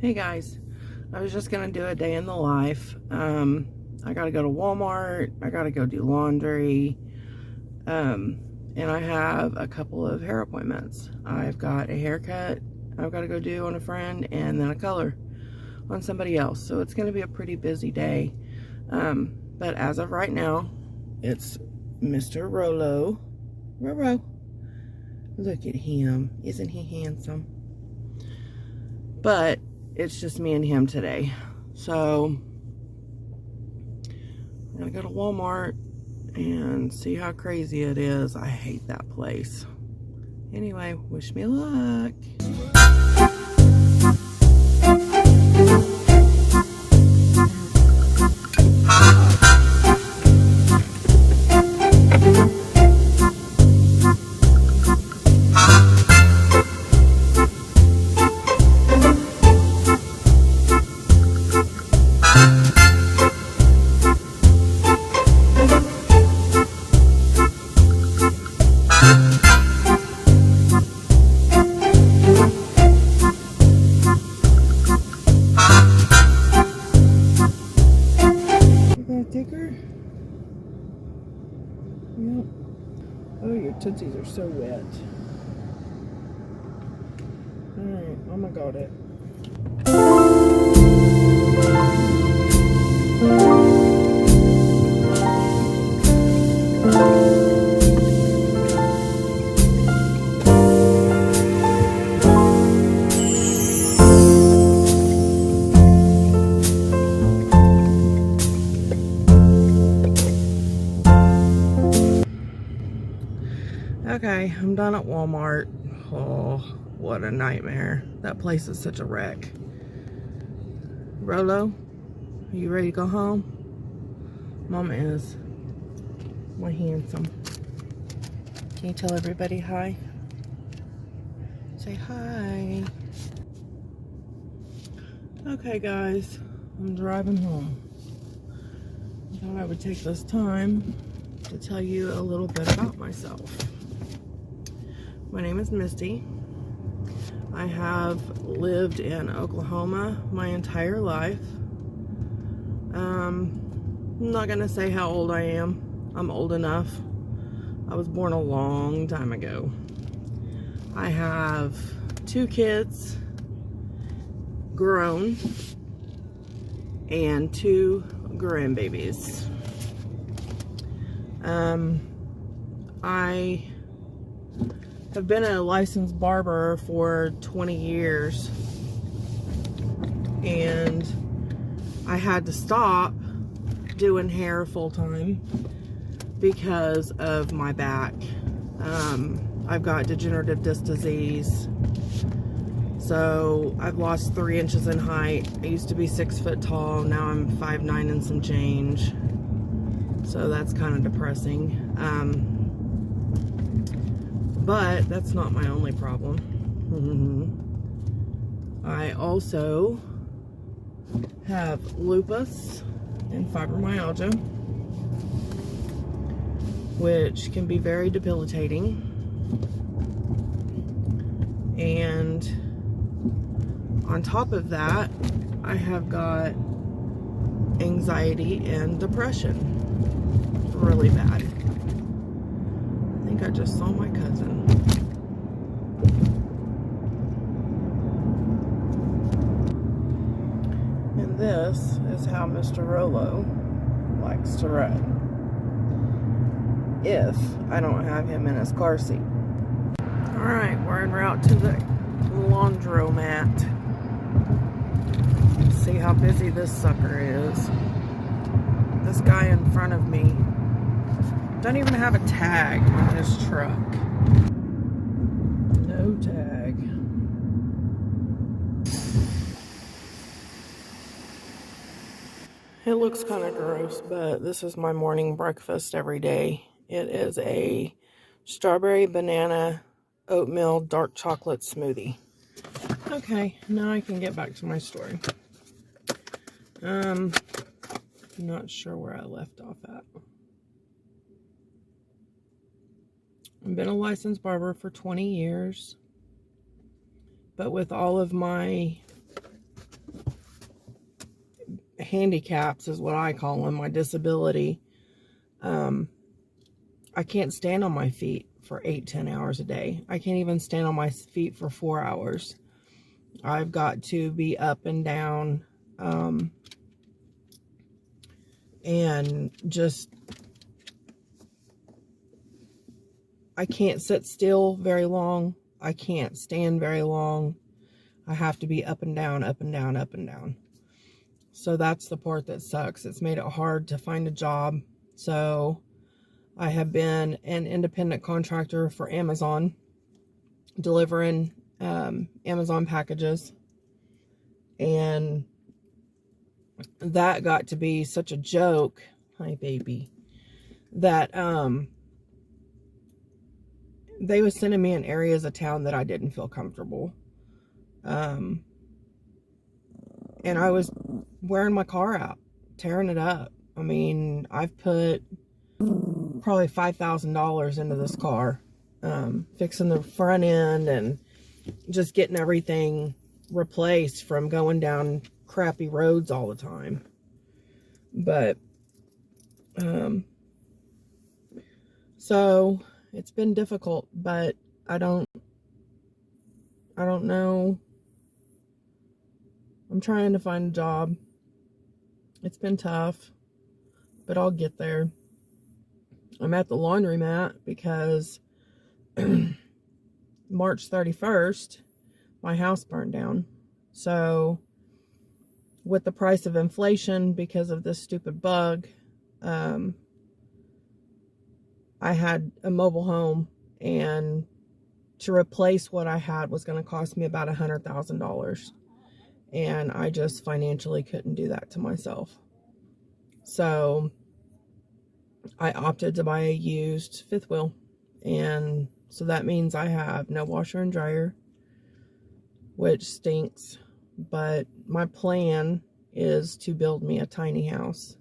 Hey guys, I was just gonna do a day in the life. I gotta go to Walmart, I gotta go do laundry, and I have a couple of hair appointments. I've got a haircut I've gotta go do on a friend, and then a color on somebody else. So it's gonna be a pretty busy day. But as of right now, it's Mr. Rolo. Roro. Look at him. Isn't he handsome? But it's just me and him today. So I'm gonna go to Walmart and see how crazy it is. I hate that place. Anyway, wish me luck. Yep. Oh, your tootsies are so wet. Alright, oh my god it. Okay, I'm done at Walmart. Oh, what a nightmare. That place is such a wreck. Rolo, are you ready to go home? Mama is. My handsome. Can you tell everybody hi? Say hi. Okay, guys, I'm driving home. I thought I would take this time to tell you a little bit about myself. My name is Misty. I have lived in Oklahoma my entire life. I'm not gonna say how old I am. I'm old enough. I was born a long time ago. I have 2 kids, grown, and 2 grandbabies. I have been a licensed barber for 20 years, and I had to stop doing hair full-time because of my back. I've got degenerative disc disease, so I've lost 3 inches in height. I used to be 6 foot tall, now I'm 5'9" and some change, so that's kind of depressing. But that's not my only problem. I also have lupus and fibromyalgia, which can be very debilitating. And on top of that, I have got anxiety and depression. Really bad. I think I just saw my cousin. And this is how Mr. Rolo likes to ride, if I don't have him in his car seat. Alright, we're en route to the laundromat. Let's see how busy this sucker is. This guy in front of me doesn't even have a tag on his truck. No tag. It looks kind of gross, but this is my morning breakfast every day. It is a strawberry banana oatmeal dark chocolate smoothie. Okay, now I can get back to my story. Not sure where I left off at. I've been a licensed barber for 20 years, but with all of my handicaps is what I call them, my disability. I can't stand on my feet for 8-10 hours a day. I can't even stand on my feet for 4 hours. I've got to be up and down, and just, I can't sit still very long. I can't stand very long. I have to be up and down, up and down, up and down. So that's the part that sucks. It's made it hard to find a job. So I have been an independent contractor for Amazon, delivering Amazon packages. And that got to be such a joke. Hi, baby. That they was sending me in areas of town that I didn't feel comfortable. And I was wearing my car out, tearing it up. I mean, I've put probably $5,000 into this car, fixing the front end and just getting everything replaced from going down crappy roads all the time. But so it's been difficult, but I don't know. I'm trying to find a job. It's been tough, but I'll get there. I'm at the laundromat because March 31st, my house burned down. So with the price of inflation, because of this stupid bug, I had a mobile home, and to replace what I had was going to cost me about $100,000. And I just financially couldn't do that to myself. So I opted to buy a used fifth wheel. And so that means I have no washer and dryer, which stinks. But my plan is to build me a tiny house.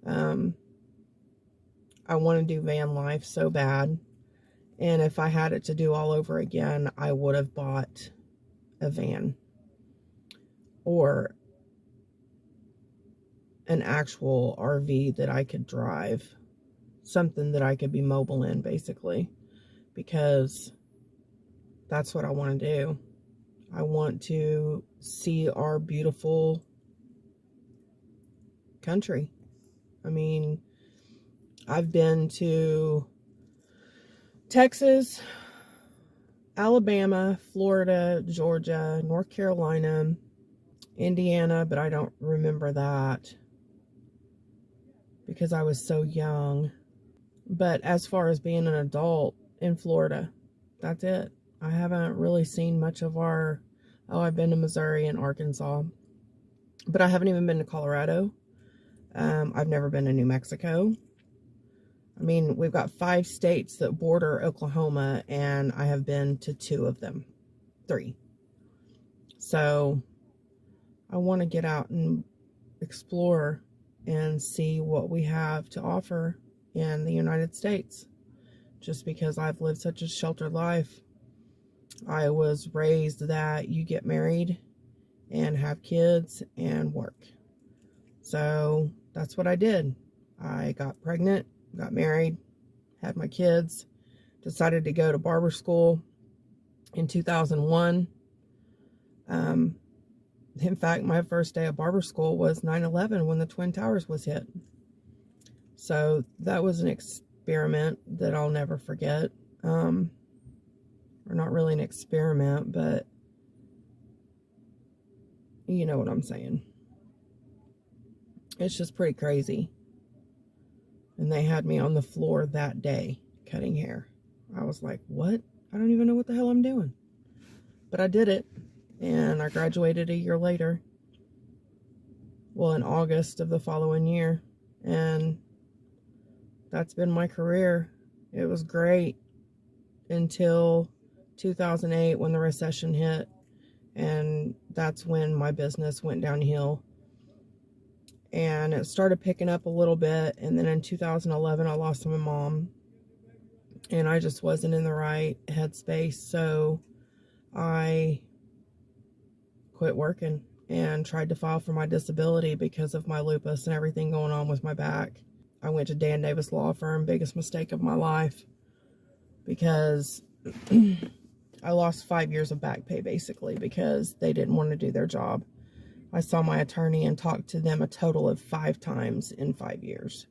I want to do van life so bad. And if I had it to do all over again, I would have bought a van. Or an actual RV that I could drive. Something that I could be mobile in, basically. Because that's what I want to do. I want to see our beautiful country. I mean, I've been to Texas, Alabama, Florida, Georgia, North Carolina, Indiana, but I don't remember that because I was so young. But as far as being an adult in Florida, that's it. I haven't really seen much of our... Oh, I've been to Missouri and Arkansas, but I haven't even been to Colorado. I've never been to New Mexico. I mean, we've got 5 states that border Oklahoma, and I have been to 2 of them. 3. So I want to get out and explore and see what we have to offer in the United States. Just because I've lived such a sheltered life. I was raised that you get married and have kids and work. So that's what I did. I got pregnant, got married, had my kids, decided to go to barber school in 2001. In fact, my first day of barber school was 9/11 when the Twin Towers was hit. So that was an experiment that I'll never forget. Or not really an experiment, but you know what I'm saying. It's just pretty crazy. And they had me on the floor that day cutting hair. I was like, what? I don't even know what the hell I'm doing. But I did it. And I graduated a year later. Well, in August of the following year. And that's been my career. It was great until 2008 when the recession hit. And that's when my business went downhill. And it started picking up a little bit. And then in 2011, I lost my mom. And I just wasn't in the right headspace. So I quit working. and tried to file for my disability because of my lupus and everything going on with my back. I went to Dan Davis Law Firm, biggest mistake of my life, because I lost 5 years of back pay basically because they didn't want to do their job. I saw my attorney and talked to them a total of 5 times in 5 years.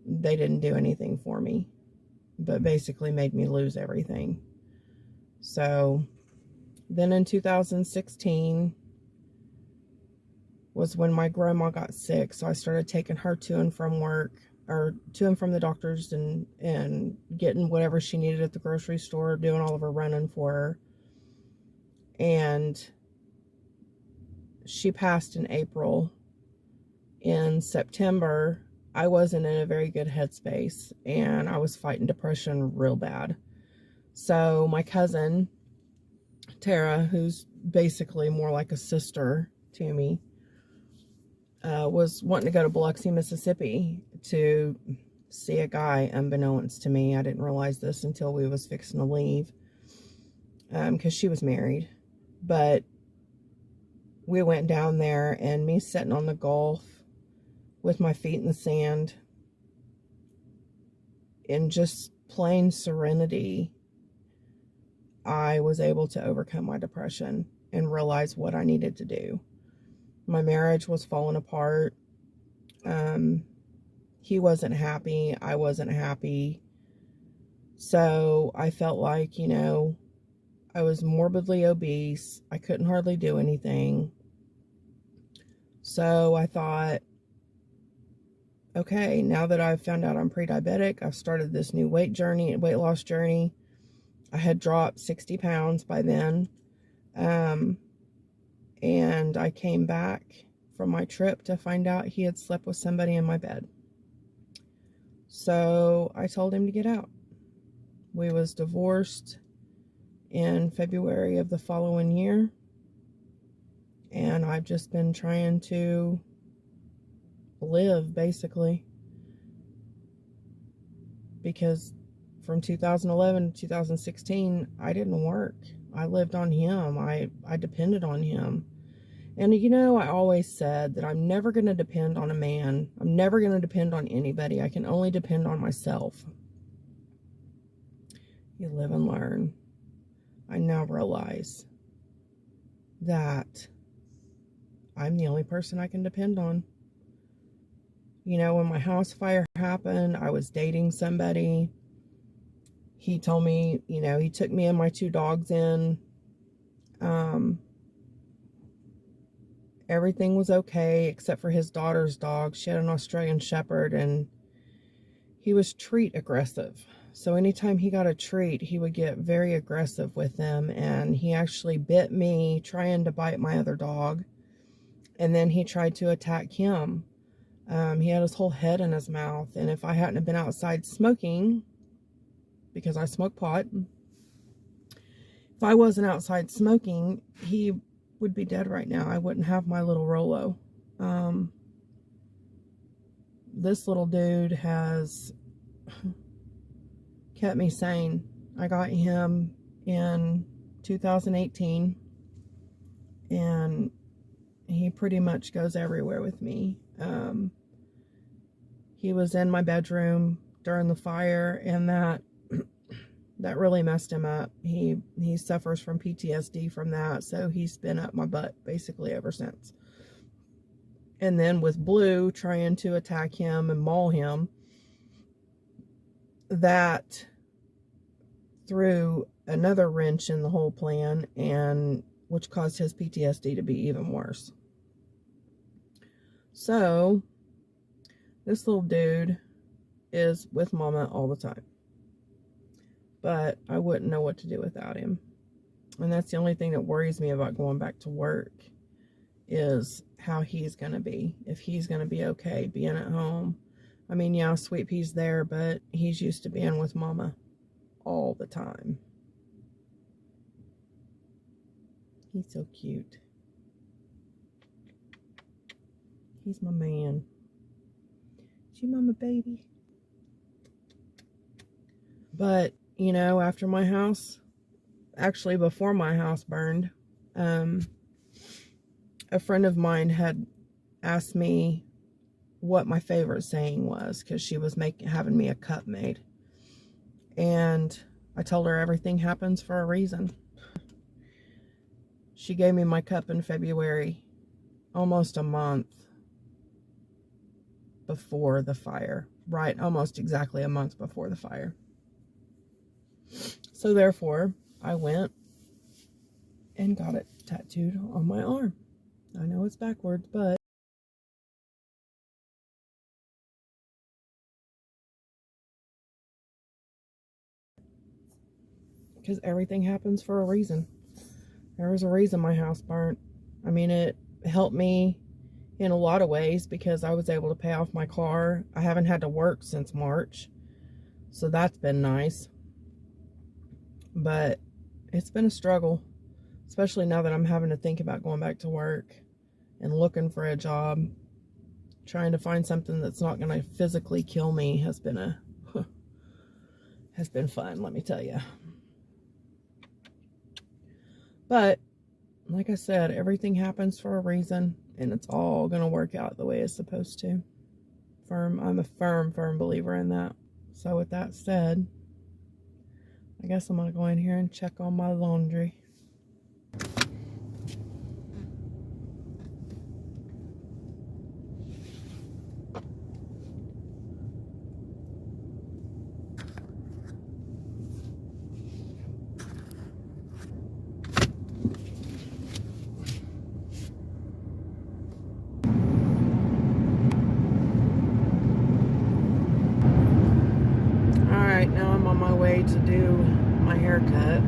They didn't do anything for me, but basically made me lose everything. So then in 2016 was when my grandma got sick. So I started taking her to and from work, or to and from the doctors, and getting whatever she needed at the grocery store, doing all of her running for her. And she passed in April. In September, I wasn't in a very good headspace, and I was fighting depression real bad. So my cousin, Tara, who's basically more like a sister to me, was wanting to go to Biloxi, Mississippi to see a guy, unbeknownst to me. I didn't realize this until we was fixing to leave, because she was married. But we went down there, and me sitting on the Gulf with my feet in the sand in just plain serenity, I was able to overcome my depression and realize what I needed to do. My marriage was falling apart. He wasn't happy. I wasn't happy. So I felt like, I was morbidly obese. I couldn't hardly do anything. So I thought, okay, now that I've found out I'm pre-diabetic, I've started this new weight loss journey. I had dropped 60 pounds by then. And I came back from my trip to find out he had slept with somebody in my bed. So I told him to get out. We was divorced in February of the following year. And I've just been trying to live, basically. Because from 2011 to 2016, I didn't work. I lived on him. I depended on him. And I always said that I'm never going to depend on a man. I'm never going to depend on anybody. I can only depend on myself. You live and learn. I now realize that I'm the only person I can depend on. When my house fire happened, I was dating somebody. He told me, he took me and my 2 dogs in. Everything was okay except for his daughter's dog. She had an Australian Shepherd, and he was treat aggressive. So anytime he got a treat, he would get very aggressive with them, and he actually bit me trying to bite my other dog, and then he tried to attack him. He had his whole head in his mouth, and if I hadn't have been outside smoking, because I smoke pot, if I wasn't outside smoking, he would be dead right now. I wouldn't have my little Rolo. This little dude has kept me sane. I got him in 2018, and he pretty much goes everywhere with me. He was in my bedroom during the fire, and that really messed him up. He suffers from PTSD from that, so he's been up my butt basically ever since. And then with Blue trying to attack him and maul him, that threw another wrench in the whole plan, and which caused his PTSD to be even worse. So this little dude is with Mama all the time. But I wouldn't know what to do without him. And that's the only thing that worries me about going back to work, is how he's going to be. If he's going to be okay being at home. I mean, yeah, Sweet Pea's there, but he's used to being with Mama all the time. He's so cute. He's my man. Is you Mama baby? But after my house, actually before my house burned, a friend of mine had asked me what my favorite saying was, because she was having me a cup made. And I told her everything happens for a reason. She gave me my cup in February, almost a month before the fire. Right, almost exactly a month before the fire. So therefore, I went and got it tattooed on my arm. I know it's backwards, but because everything happens for a reason. There was a reason my house burnt. I mean, it helped me in a lot of ways because I was able to pay off my car. I haven't had to work since March, so that's been nice. But it's been a struggle, especially now that I'm having to think about going back to work and looking for a job. Trying to find something that's not going to physically kill me has been fun, let me tell you. But like I said, everything happens for a reason, and it's all going to work out the way it's supposed to. I'm a firm believer in that. So with that said, I guess I'm going to go in here and check on my laundry. Alright, now I'm on my way to do my haircut.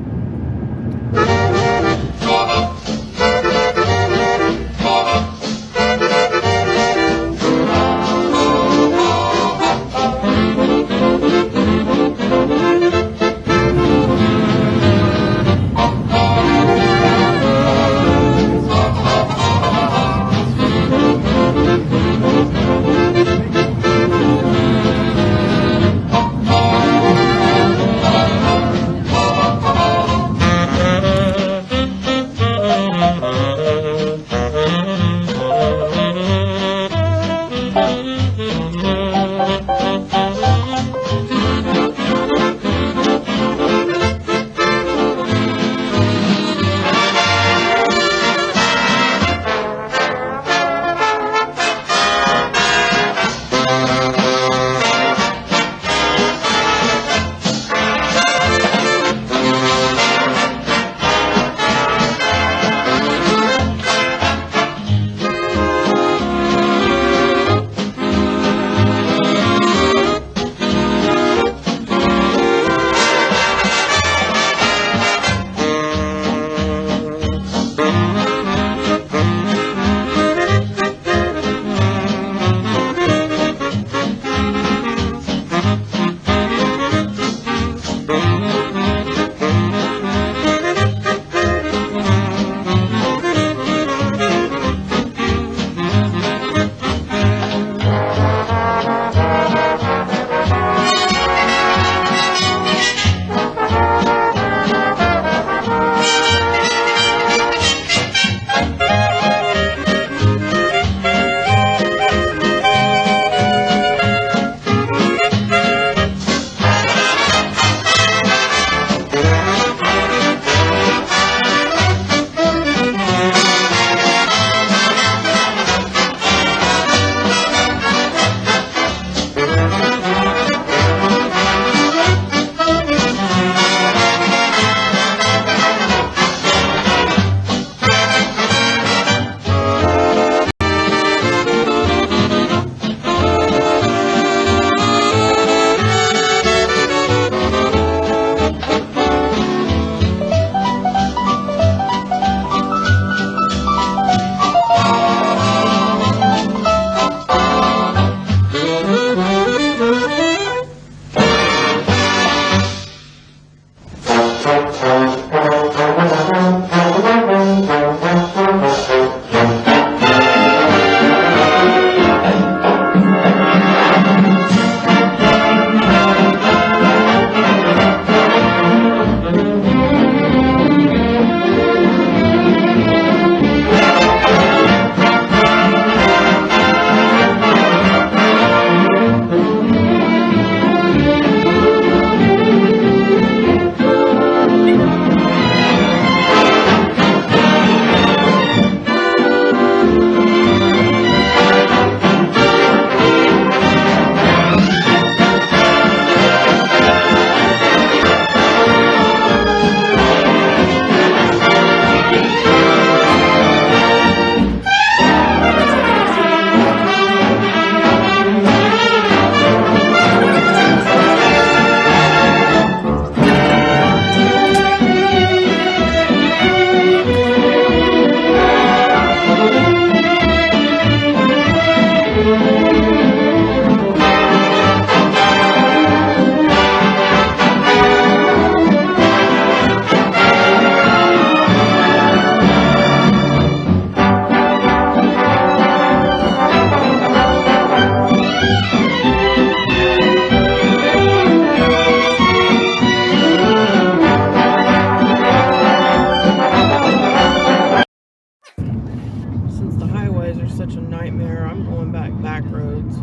such a nightmare. I'm going back roads.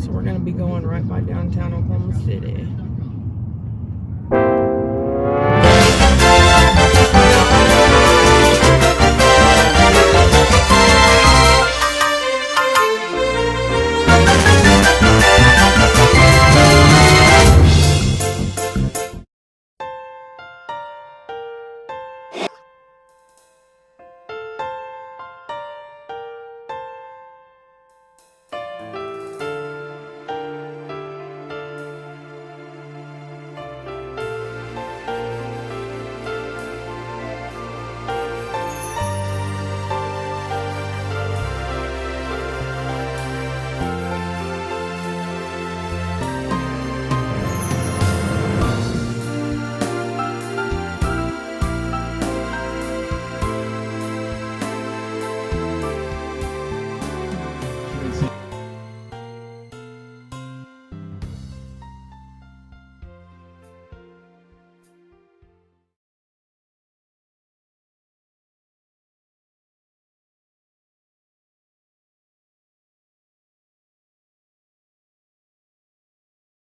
So we're going to be going right by downtown Oklahoma City.